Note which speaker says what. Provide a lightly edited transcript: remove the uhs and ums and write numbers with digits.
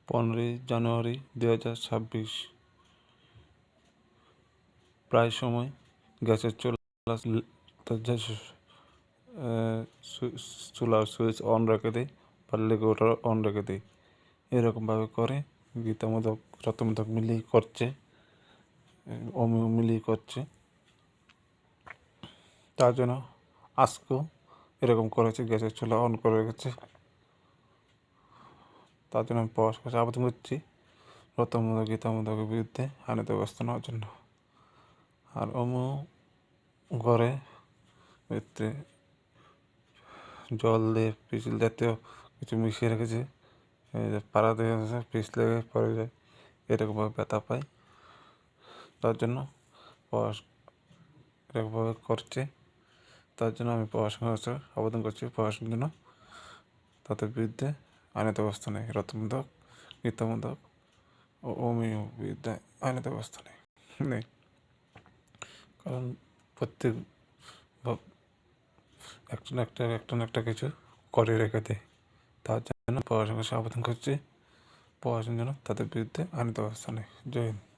Speaker 1: 15 জানুয়ারি 2026 প্রায় সময় গ্যাসের চুলার সুইচ অন রেখে দিই, পারলে ওটা অন রেখে দিই। এরকমভাবে করে গীতামোদক রতমোদক মিলিয়ে করছে, মিলিয়ে করছে। তার জন্য আজকেও এরকম করেছে, গ্যাসের চুলা অন করে রেখেছে। তার জন্য আমি প্রবাস কাছে আবেদন করছি রতমোদক গীতামোদকের বিরুদ্ধে আইনত ব্যবস্থা নেওয়ার জন্য। আর ঘরে ভিতরে জল দিয়ে পিছল জাতীয় কিছু মিশিয়ে রেখেছে, পাড়া দিয়ে পিস লেগে পড়ে যায়, এরকমভাবে ব্যথা পায়। তার জন্য প্রবাস এরকমভাবে করছে। তার জন্য আমি প্রশাসনের কাছে আবেদন করছি, প্রশাসনের জন্য তাদের বিরুদ্ধে আইনত ব্যবস্থা নেই। রতমোদক গীতামোদক ও অমিয় বিরুদ্ধে আইনত ব্যবস্থা নেই। কারণ প্রত্যেক একটা না একটা কিছু করে রেখে দেয়। তার জন্য প্রশাসনের কাছে আবেদন করছি, প্রশাসন যেন তাদের বিরুদ্ধে আইনত ব্যবস্থা নেয়। জয় হিন্দ।